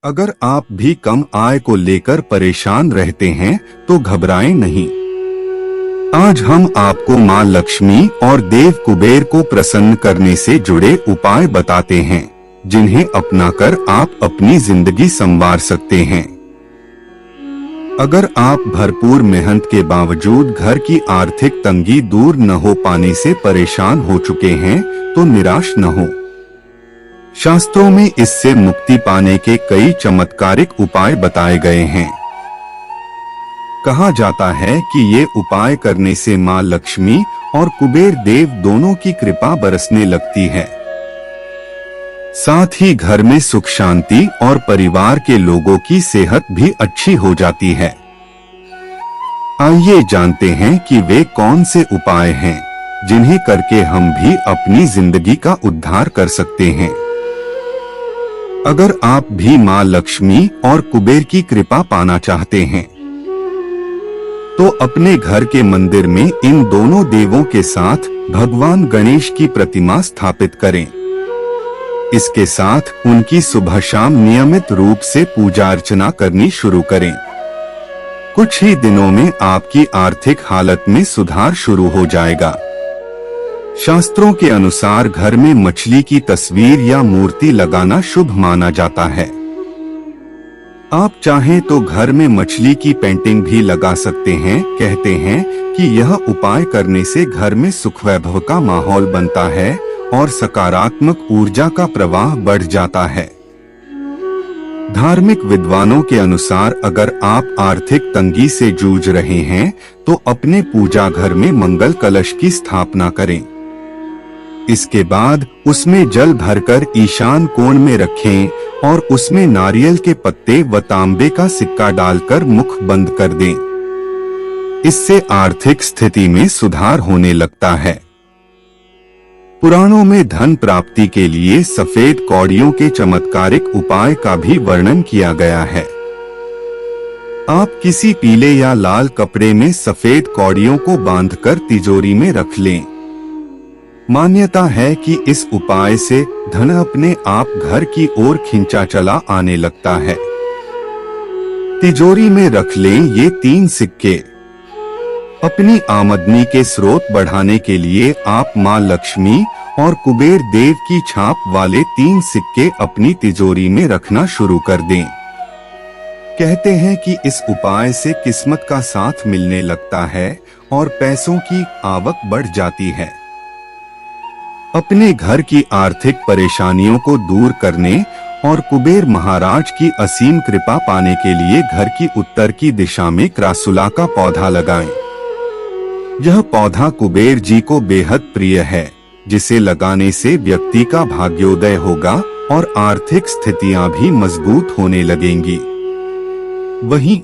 अगर आप भी कम आय को लेकर परेशान रहते हैं तो घबराएं नहीं। आज हम आपको मां लक्ष्मी और देव कुबेर को प्रसन्न करने से जुड़े उपाय बताते हैं, जिन्हें अपनाकर आप अपनी जिंदगी संवार सकते हैं। अगर आप भरपूर मेहनत के बावजूद घर की आर्थिक तंगी दूर न हो पाने से परेशान हो चुके हैं, तो निराश न हो। शास्त्रों में इससे मुक्ति पाने के कई चमत्कारिक उपाय बताए गए हैं। कहा जाता है कि ये उपाय करने से मां लक्ष्मी और कुबेर देव दोनों की कृपा बरसने लगती है। साथ ही घर में सुख शांति और परिवार के लोगों की सेहत भी अच्छी हो जाती है। आइए जानते हैं कि वे कौन से उपाय हैं, जिन्हें करके हम भी अपनी जिंदगी का उद्धार कर सकते हैं। अगर आप भी मां लक्ष्मी और कुबेर की कृपा पाना चाहते हैं, तो अपने घर के मंदिर में इन दोनों देवों के साथ भगवान गणेश की प्रतिमा स्थापित करें। इसके साथ उनकी सुबह शाम नियमित रूप से पूजा अर्चना करनी शुरू करें। कुछ ही दिनों में आपकी आर्थिक हालत में सुधार शुरू हो जाएगा। शास्त्रों के अनुसार घर में मछली की तस्वीर या मूर्ति लगाना शुभ माना जाता है। आप चाहें तो घर में मछली की पेंटिंग भी लगा सकते हैं। कहते हैं कि यह उपाय करने से घर में सुख वैभव का माहौल बनता है और सकारात्मक ऊर्जा का प्रवाह बढ़ जाता है। धार्मिक विद्वानों के अनुसार अगर आप आर्थिक तंगी से जूझ रहे हैं, तो अपने पूजा घर में मंगल कलश की स्थापना करें। इसके बाद उसमें जल भरकर ईशान कोण में रखें और उसमें नारियल के पत्ते व तांबे का सिक्का डालकर मुख बंद कर दें। इससे आर्थिक स्थिति में सुधार होने लगता है। पुराणों में धन प्राप्ति के लिए सफेद कौड़ियों के चमत्कारिक उपाय का भी वर्णन किया गया है। आप किसी पीले या लाल कपड़े में सफेद कौड़ियों को बांधकर तिजोरी में रख लें। मान्यता है कि इस उपाय से धन अपने आप घर की ओर खिंचा चला आने लगता है। तिजोरी में रख लें ये 3 सिक्के। अपनी आमदनी के स्रोत बढ़ाने के लिए आप मां लक्ष्मी और कुबेर देव की छाप वाले 3 सिक्के अपनी तिजोरी में रखना शुरू कर दें। कहते हैं कि इस उपाय से किस्मत का साथ मिलने लगता है और पैसों की आवक बढ़ जाती है। अपने घर की आर्थिक परेशानियों को दूर करने और कुबेर महाराज की असीम कृपा पाने के लिए घर की उत्तर की दिशा में क्रासुला का पौधा लगाएं। यह पौधा कुबेर जी को बेहद प्रिय है, जिसे लगाने से व्यक्ति का भाग्योदय होगा और आर्थिक स्थितियां भी मजबूत होने लगेंगी। वहीं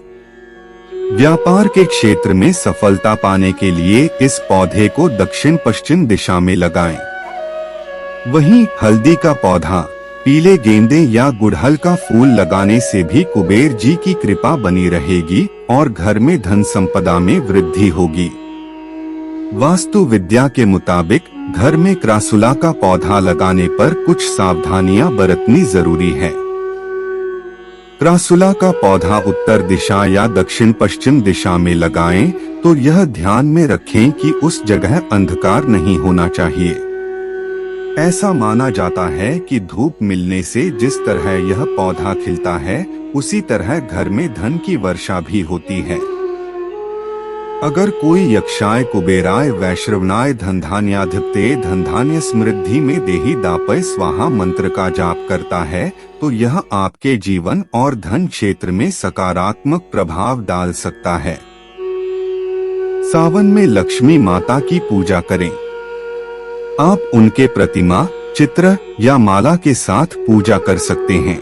व्यापार के क्षेत्र में सफलता पाने के लिए इस पौधे को दक्षिण पश्चिम दिशा में लगाएं। वहीं हल्दी का पौधा, पीले गेंदे या गुड़हल का फूल लगाने से भी कुबेर जी की कृपा बनी रहेगी और घर में धन संपदा में वृद्धि होगी। वास्तु विद्या के मुताबिक घर में क्रासुला का पौधा लगाने पर कुछ सावधानियां बरतनी जरूरी है। क्रासुला का पौधा उत्तर दिशा या दक्षिण पश्चिम दिशा में लगाएं, तो यह ध्यान में रखें कि उस जगह अंधकार नहीं होना चाहिए। ऐसा माना जाता है कि धूप मिलने से जिस तरह यह पौधा खिलता है, उसी तरह घर में धन की वर्षा भी होती है। अगर कोई यक्षाय कुबेराय वैश्रवणाय धनधान्याधिपते धनधान्य समृद्धि में देहि दापय स्वाहा मंत्र का जाप करता है, तो यह आपके जीवन और धन क्षेत्र में सकारात्मक प्रभाव डाल सकता है। सावन में लक्ष्मी माता की पूजा करें। आप उनके प्रतिमा, चित्र या माला के साथ पूजा कर सकते हैं।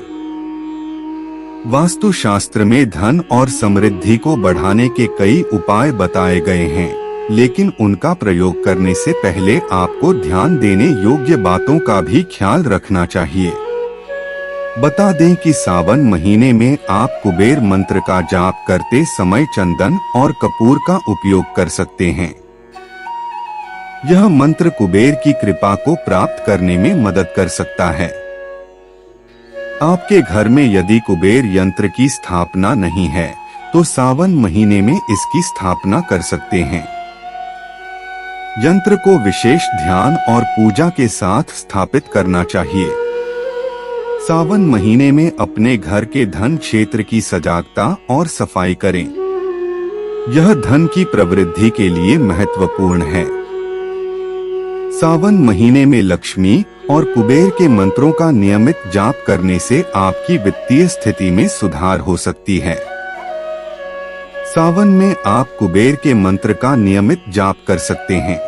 वास्तु शास्त्र में धन और समृद्धि को बढ़ाने के कई उपाय बताए गए हैं, लेकिन उनका प्रयोग करने से पहले आपको ध्यान देने योग्य बातों का भी ख्याल रखना चाहिए। बता दें कि सावन महीने में आप कुबेर मंत्र का जाप करते समय चंदन और कपूर का उपयोग कर सकते हैं। यह मंत्र कुबेर की कृपा को प्राप्त करने में मदद कर सकता है। आपके घर में यदि कुबेर यंत्र की स्थापना नहीं है तो सावन महीने में इसकी स्थापना कर सकते हैं। यंत्र को विशेष ध्यान और पूजा के साथ स्थापित करना चाहिए। सावन महीने में अपने घर के धन क्षेत्र की सजागता और सफाई करें। यह धन की प्रवृद्धि के लिए महत्वपूर्ण है। सावन महीने में लक्ष्मी और कुबेर के मंत्रों का नियमित जाप करने से आपकी वित्तीय स्थिति में सुधार हो सकती है। सावन में आप कुबेर के मंत्र का नियमित जाप कर सकते हैं।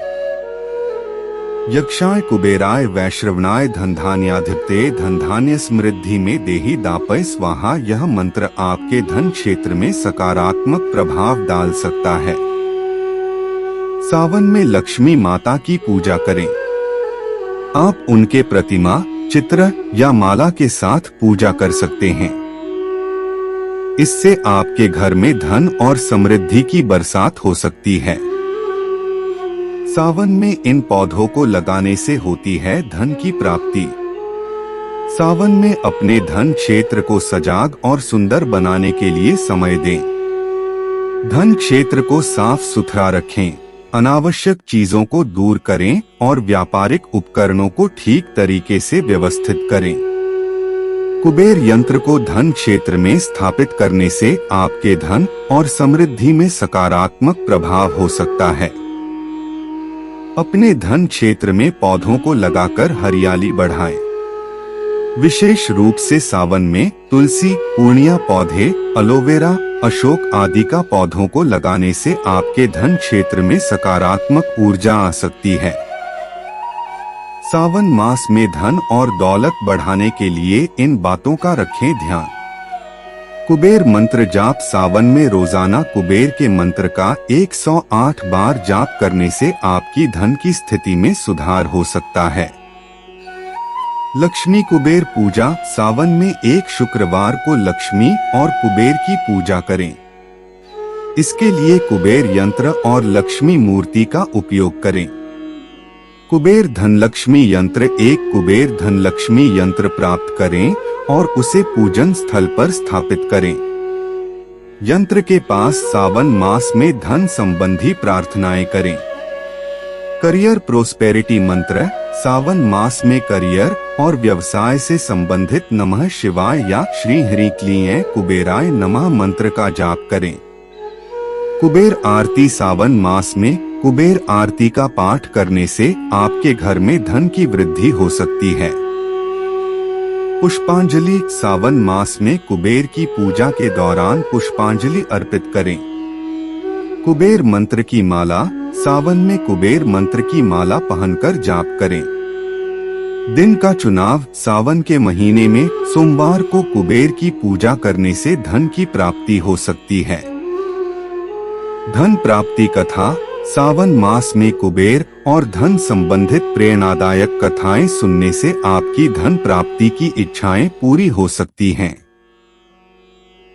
यक्षाय कुबेराय वैश्रवणाय धनधान्याधिपते धनधान्य समृद्धि में देहि दापय स्वाहा, यह मंत्र आपके धन क्षेत्र में सकारात्मक प्रभाव डाल सकता है। सावन में लक्ष्मी माता की पूजा करें। आप उनके प्रतिमा, चित्र या माला के साथ पूजा कर सकते हैं। इससे आपके घर में धन और समृद्धि की बरसात हो सकती है। सावन में इन पौधों को लगाने से होती है धन की प्राप्ति। सावन में अपने धन क्षेत्र को सजाग और सुंदर बनाने के लिए समय दें। धन क्षेत्र को साफ सुथरा रखें, अनावश्यक चीजों को दूर करें और व्यापारिक उपकरणों को ठीक तरीके से व्यवस्थित करें। कुबेर यंत्र को धन क्षेत्र में स्थापित करने से आपके धन और समृद्धि में सकारात्मक प्रभाव हो सकता है। अपने धन क्षेत्र में पौधों को लगाकर हरियाली बढ़ाएं। विशेष रूप से सावन में तुलसी, पूर्णिया पौधे, एलोवेरा, अशोक आदि का पौधों को लगाने से आपके धन क्षेत्र में सकारात्मक ऊर्जा आ सकती है। सावन मास में धन और दौलत बढ़ाने के लिए इन बातों का रखें ध्यान। कुबेर मंत्र जाप। सावन में रोजाना कुबेर के मंत्र का 108 बार जाप करने से आपकी धन की स्थिति में सुधार हो सकता है। लक्ष्मी कुबेर पूजा। सावन में एक शुक्रवार को लक्ष्मी और कुबेर की पूजा करें। इसके लिए कुबेर यंत्र और लक्ष्मी मूर्ति का उपयोग करें। कुबेर धनलक्ष्मी यंत्र। एक कुबेर धनलक्ष्मी यंत्र प्राप्त करें और उसे पूजन स्थल पर स्थापित करें। यंत्र के पास सावन मास में धन संबंधी प्रार्थनाएं करें। करियर प्रोस्पेरिटी मंत्र। सावन मास में करियर और व्यवसाय से संबंधित नमः शिवाय या श्री हरि क्लीं कुबेराय नमः मंत्र का जाप करें। कुबेर आरती। सावन मास में कुबेर आरती का पाठ करने से आपके घर में धन की वृद्धि हो सकती है। पुष्पांजलि। सावन मास में कुबेर की पूजा के दौरान पुष्पांजलि अर्पित करें। कुबेर मंत्र की माला। सावन में कुबेर मंत्र की माला पहनकर जाप करें। दिन का चुनाव। सावन के महीने में सोमवार को कुबेर की पूजा करने से धन की प्राप्ति हो सकती है। धन प्राप्ति कथा। सावन मास में कुबेर और धन संबंधित प्रेरणादायक कथाएं सुनने से आपकी धन प्राप्ति की इच्छाएं पूरी हो सकती हैं।